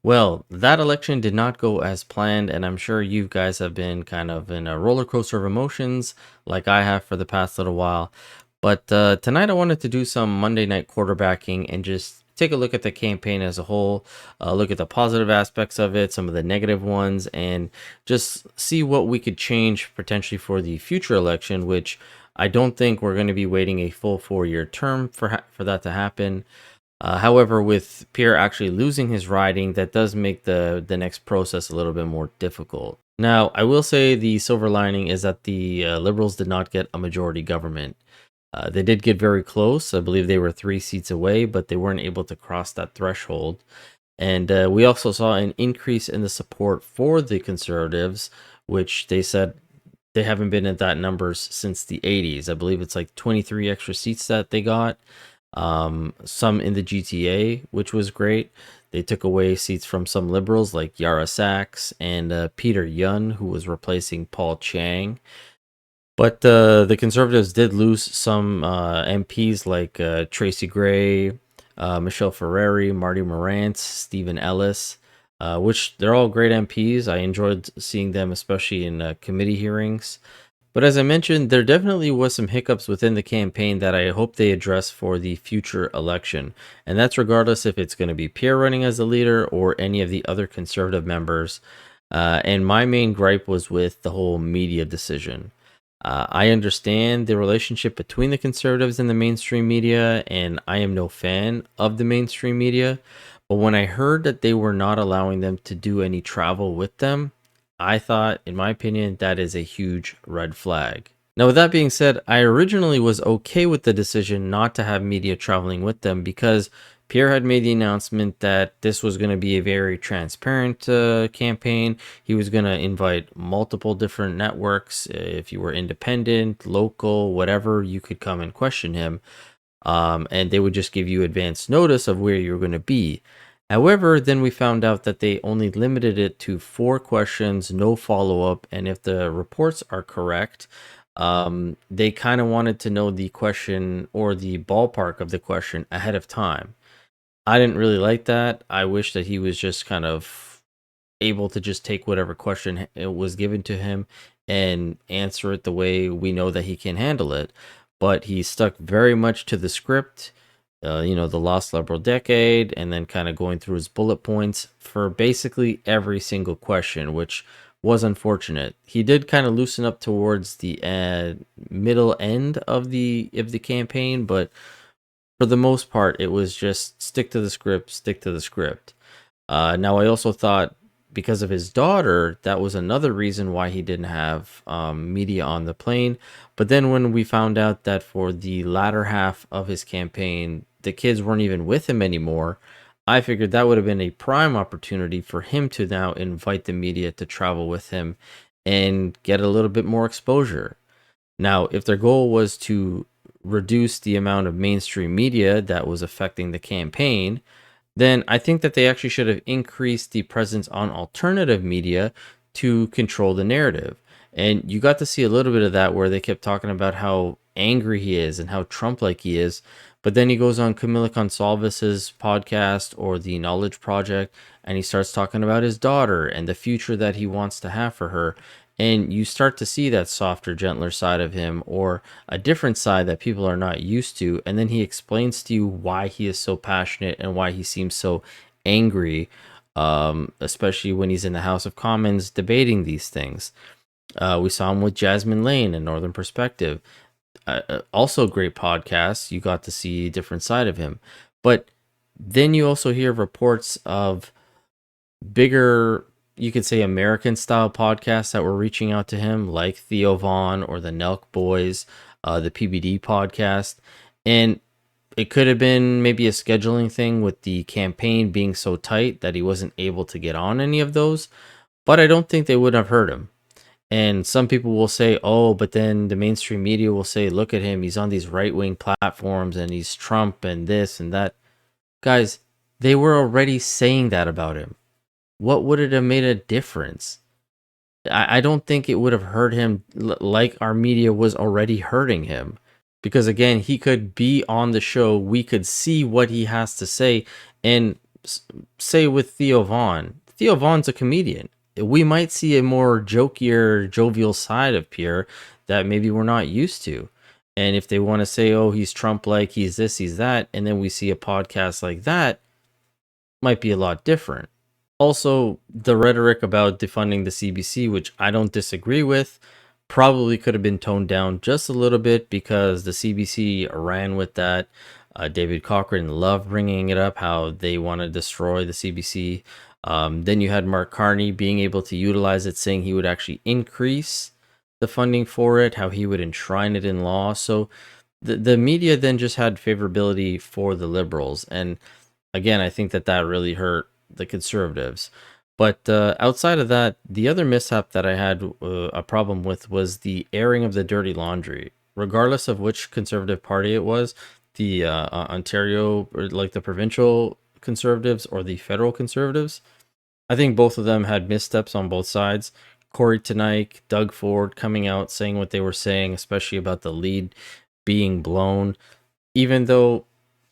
Well, that election did not go as planned, and I'm sure you guys have been kind of in a roller coaster of emotions like I have for the past little while. But tonight I wanted to do some Monday night quarterbacking and just take a look at the campaign as a whole, look at the positive aspects of it, some of the negative ones, and just see what we could change potentially for the future election, which I don't think we're going to be waiting a full 4 year term for that to happen. However, with Pierre actually losing his riding, that does make the next process a little bit more difficult. Now, I will say the silver lining is that the Liberals did not get a majority government. They did get very close. I believe they were 3 seats away, but they weren't able to cross that threshold. And we also saw an increase in the support for the Conservatives, which they said they haven't been at that numbers since the 80s. I believe it's like 23 extra seats that they got, some in the GTA, which was great. They took away seats from some liberals like Yara Sachs and Peter Yun, who was replacing Paul Chang. But the Conservatives did lose some MPs like Tracy Gray, Michelle Ferreri, Marty Morantz, Stephen Ellis, which they're all great MPs. I enjoyed seeing them, especially in committee hearings. But as I mentioned, there definitely was some hiccups within the campaign that I hope they address for the future election. And that's regardless if it's going to be Pierre running as the leader or any of the other conservative members. And my main gripe was with the whole media decision. I understand the relationship between the conservatives and the mainstream media, and I am no fan of the mainstream media. But when I heard that they were not allowing them to do any travel with them, I thought, in my opinion, that is a huge red flag. Now, with that being said, I originally was okay with the decision not to have media traveling with them because Pierre had made the announcement that this was going to be a very transparent campaign. He was going to invite multiple different networks. If you were independent, local, whatever, you could come and question him. And they would just give you advance notice of where you're going to be. However, then we found out that they only limited it to 4 questions, no follow up. And if the reports are correct, they kind of wanted to know the question or the ballpark of the question ahead of time. I didn't really like that. I wish that he was just kind of able to just take whatever question it was given to him and answer it the way we know that he can handle it. But he stuck very much to the script, the lost liberal decade, and then kind of going through his bullet points for basically every single question, which was unfortunate. He did kind of loosen up towards the middle end of the campaign, but for the most part, it was just stick to the script, stick to the script. Now, I also thought because of his daughter, that was another reason why he didn't have media on the plane. But then when we found out that for the latter half of his campaign, the kids weren't even with him anymore, I figured that would have been a prime opportunity for him to now invite the media to travel with him and get a little bit more exposure. Now, if their goal was to reduce the amount of mainstream media that was affecting the campaign, then I think that they actually should have increased the presence on alternative media to control the narrative. And you got to see a little bit of that where they kept talking about how angry he is and how Trump like he is. But then he goes on Camila Gonsalves's podcast or the Knowledge Project and he starts talking about his daughter and the future that he wants to have for her. And you start to see that softer, gentler side of him or a different side that people are not used to. And then he explains to you why he is so passionate and why he seems so angry, especially when he's in the House of Commons debating these things. We saw him with Jasmine Lane and Northern Perspective. Also, great podcasts. You got to see a different side of him. But then you also hear reports of bigger, you could say, American style podcasts that were reaching out to him, like Theo Vaughn or the Nelk Boys, the PBD podcast. And it could have been maybe a scheduling thing with the campaign being so tight that he wasn't able to get on any of those. But I don't think they would have heard him. And some people will say, oh, but then the mainstream media will say, look at him. He's on these right wing platforms and he's Trump and this and that. Guys, they were already saying that about him. What would it have made a difference? I don't think it would have hurt him like our media was already hurting him. Because again, he could be on the show. We could see what he has to say. And say with Theo Vaughn. Theo Vaughn's a comedian. We might see a more jokier, jovial side of Pierre that maybe we're not used to. And if they want to say, oh, he's Trump like, he's this, he's that, and then we see a podcast like that, might be a lot different. Also, the rhetoric about defunding the CBC, which I don't disagree with, probably could have been toned down just a little bit because the CBC ran with that. David Cochran loved bringing it up, how they want to destroy the CBC. Then you had Mark Carney being able to utilize it, saying he would actually increase the funding for it, how he would enshrine it in law. So the media then just had favorability for the liberals. And again, I think that really hurt the conservatives. But outside of that, the other mishap that I had a problem with was the airing of the dirty laundry. Regardless of which conservative party it was, the Ontario, or like the provincial conservatives or the federal conservatives, I think both of them had missteps on both sides. Corey Tenike, Doug Ford coming out saying what they were saying, especially about the lead being blown, even though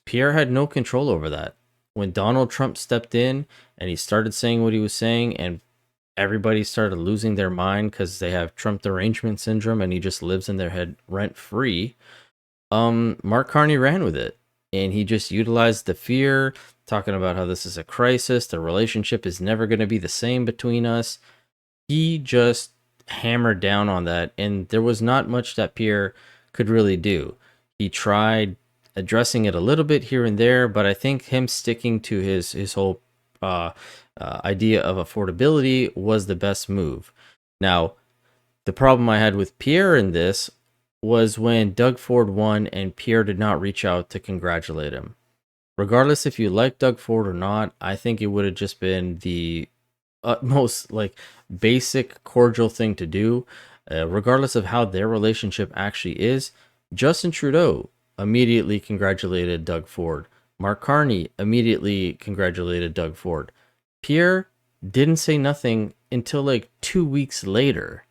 Pierre had no control over that. When Donald Trump stepped in and he started saying what he was saying, and everybody started losing their mind because they have Trump derangement syndrome and he just lives in their head rent free, Mark Carney ran with it. And he just utilized the fear, talking about how this is a crisis, the relationship is never going to be the same between us. He just hammered down on that, and there was not much that Pierre could really do. He tried addressing it a little bit here and there, but I think him sticking to his whole idea of affordability was the best move. Now, the problem I had with Pierre in this was when Doug Ford won and Pierre did not reach out to congratulate him. Regardless if you like Doug Ford or not, I think it would have just been the utmost like basic cordial thing to do, regardless of how their relationship actually is. Justin Trudeau immediately congratulated Doug Ford. Mark Carney immediately congratulated Doug Ford. Pierre didn't say nothing until like 2 weeks later.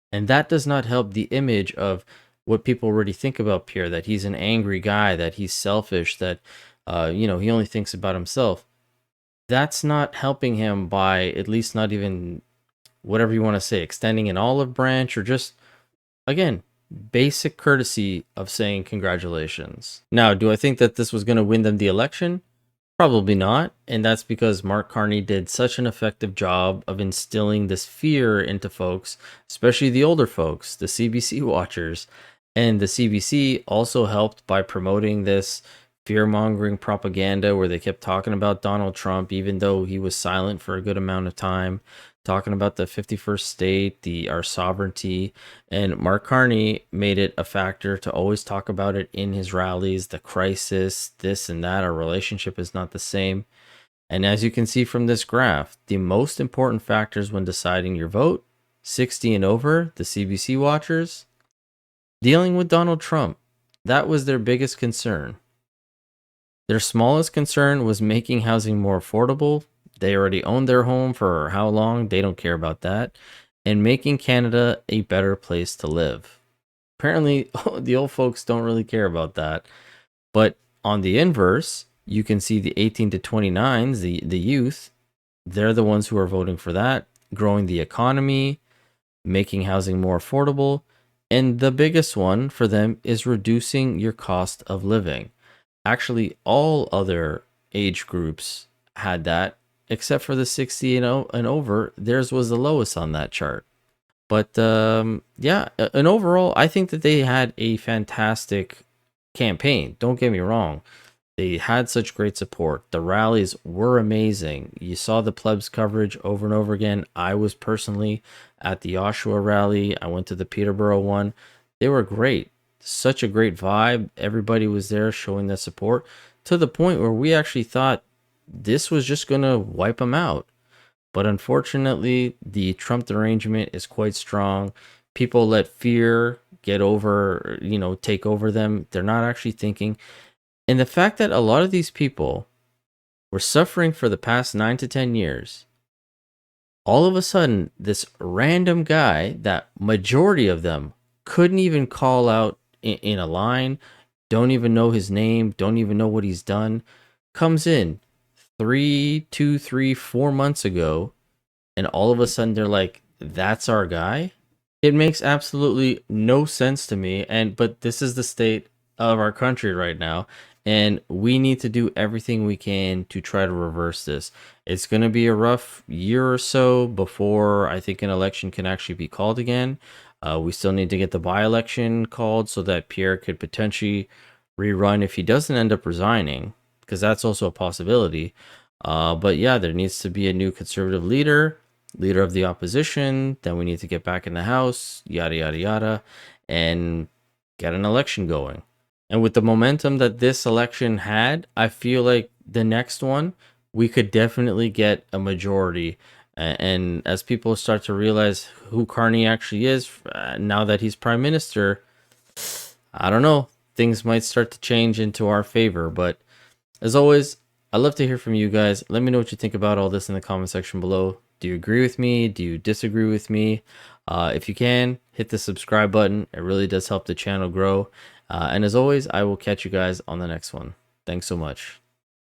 And that does not help the image of what people already think about Pierre, that he's an angry guy, that he's selfish, that, he only thinks about himself. That's not helping him by at least not even, whatever you want to say, extending an olive branch or just, again, basic courtesy of saying congratulations. Now, do I think that this was going to win them the election? Probably not, and that's because Mark Carney did such an effective job of instilling this fear into folks, especially the older folks, the CBC watchers. And the CBC also helped by promoting this fear-mongering propaganda where they kept talking about Donald Trump, even though he was silent for a good amount of time, talking about the 51st state, our sovereignty. And Mark Carney made it a factor to always talk about it in his rallies, the crisis, this and that. Our relationship is not the same. And as you can see from this graph, the most important factors when deciding your vote, 60 and over, the CBC watchers, dealing with Donald Trump. That was their biggest concern. Their smallest concern was making housing more affordable. They already own their home for how long? They don't care about that. And making Canada a better place to live. Apparently, the old folks don't really care about that. But on the inverse, you can see the 18 to 29s, the youth, they're the ones who are voting for that, growing the economy, making housing more affordable. And the biggest one for them is reducing your cost of living. Actually, all other age groups had that, except for the 60 and over. Theirs was the lowest on that chart. But yeah, and overall, I think that they had a fantastic campaign. Don't get me wrong. They had such great support. The rallies were amazing. You saw the plebs coverage over and over again. I was personally at the Oshawa rally. I went to the Peterborough one. They were great. Such a great vibe. Everybody was there showing their support to the point where we actually thought this was just going to wipe them out. But unfortunately, the Trump derangement is quite strong. People let fear get over, take over them. They're not actually thinking. And the fact that a lot of these people were suffering for the past 9 to 10 years, all of a sudden, this random guy that majority of them couldn't even call out in a line, don't even know his name, don't even know what he's done, comes in, 4 months ago, and all of a sudden they're like, "That's our guy." It makes absolutely no sense to me. And but this is the state of our country right now, and we need to do everything we can to try to reverse this. It's going to be a rough year or so before I think an election can actually be called again. We still need to get the by-election called so that Pierre could potentially rerun if he doesn't end up resigning, because that's also a possibility. But yeah, there needs to be a new conservative leader of the opposition. Then we need to get back in the House, yada, yada, yada, and get an election going. And with the momentum that this election had, I feel like the next one, we could definitely get a majority. And as people start to realize who Carney actually is, now that he's prime minister, I don't know, things might start to change into our favor. But as always, I'd love to hear from you guys. Let me know what you think about all this in the comment section below. Do you agree with me? Do you disagree with me? If you can, hit the subscribe button. It really does help the channel grow. And as always, I will catch you guys on the next one. Thanks so much.